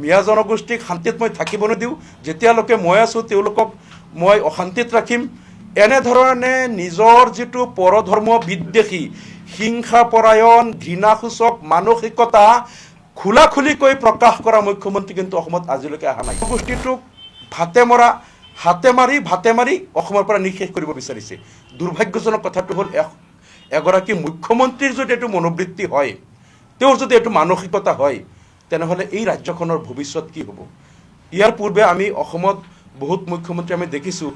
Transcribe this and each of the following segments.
মিয়া জনগোষ্ঠীক শান্তিত মই থাকিব নিদিওঁ যেতিয়ালৈকে মই আছোঁ তেওঁলোকক মই অশান্তিত ৰাখিম এনেধৰণে নিজৰ যিটো পৰধৰ্ম বিদ্বেষী হিংসাপৰায়ণ ঘৃণাসূচক মানসিকতা খোলাখুলিকৈ প্ৰকাশ কৰা মুখ্যমন্ত্ৰী কিন্তু অসমত আজিলৈকে অহা নাই। গোষ্ঠীটোক হাতে মাৰি অসমৰ পৰা নিঃশেষ কৰিব বিচাৰিছে। দুৰ্ভাগ্যজনক কথাটো হ'ল এগৰাকী মুখ্যমন্ত্ৰীৰ যদি এইটো মনোবৃত্তি হয়, তেওঁৰ যদি এইটো মানসিকতা হয়, তেনেহ'লে এই ৰাজ্যখনৰ ভৱিষ্যত কি হ'ব? ইয়াৰ পূৰ্বে আমি অসমত বহুত মুখ্যমন্ত্ৰী আমি দেখিছোঁ,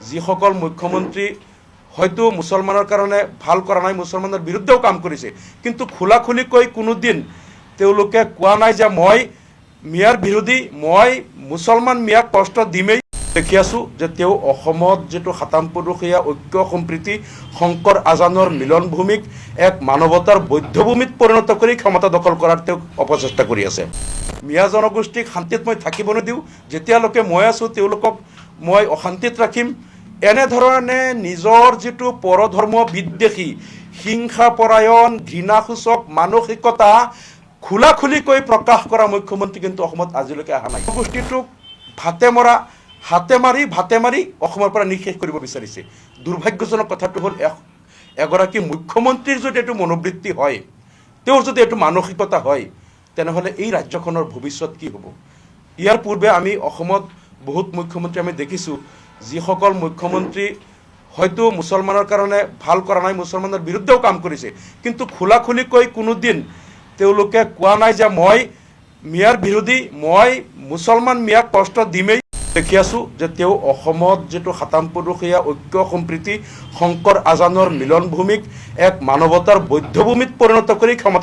যিসকল মুখ্যমন্ত্ৰী হয়তো মুছলমানৰ কাৰণে ভাল কৰা নাই, মুছলমানৰ বিৰুদ্ধেও কাম কৰিছে, কিন্তু খোলাখুলিকৈ কোনোদিন তেওঁলোকে কোৱা নাই যে মই মিয়াৰ বিৰোধী, মই মুছলমান মিয়াক কষ্ট দিমেই। দেখি আছোঁ যে তেওঁ অসমত যিটো সাতামপুৰুষীয়া ঐক্য সম্প্ৰীতি শংকৰ আজানৰ মিলনভূমিক এক মানৱতাৰ বৌদ্ধভূমিত পৰিণত কৰি ক্ষমতা দখল কৰাৰ তেওঁ অপচেষ্টা কৰি আছে। মিয়া জনগোষ্ঠীক শান্তিত মই থাকিব নিদিওঁ যেতিয়ালৈকে মই আছোঁ তেওঁলোকক মই অশান্তিত ৰাখিম এনেধৰণে নিজৰ যিটো পৰধৰ্ম বিদ্বেষী হিংসাপৰায়ণ ঘৃণাসূচক মানসিকতা খোলাখুলিকৈ প্ৰকাশ কৰা মুখ্যমন্ত্ৰী কিন্তু অসমত আজিলৈকে অহা নাই। গোষ্ঠীটোক হাতে মাৰি অসমৰ পৰা নিঃশেষ কৰিব বিচাৰিছে। দুৰ্ভাগ্যজনক কথাটো হ'ল এগৰাকী মুখ্যমন্ত্ৰীৰ যদি এইটো মনোবৃত্তি হয়, তেওঁৰ যদি এইটো মানসিকতা হয়, তেনেহ'লে এই ৰাজ্যখনৰ ভৱিষ্যত কি হ'ব? ইয়াৰ পূৰ্বে আমি অসমত বহুত মুখ্যমন্ত্ৰী আমি দেখিছোঁ, যিসকল মুখ্যমন্ত্ৰী হয়তো মুছলমানৰ কাৰণে ভাল কৰা নাই, মুছলমানৰ বিৰুদ্ধেও কাম কৰিছে, কিন্তু খোলাখুলিকৈ কোনোদিন তেওঁলোকে কোৱা নাই যে মই মিয়াৰ বিৰোধী, মই মুছলমান মিয়াক কষ্ট দিমেই। দেখি আছোঁ যে তেওঁ অসমত যিটো সাতামপুৰুষীয়া ঐক্য সম্প্ৰীতি শংকৰ আজানৰ মিলনভূমিক এক মানৱতাৰ বৌদ্ধভূমিত পৰিণত কৰি ক্ষমতা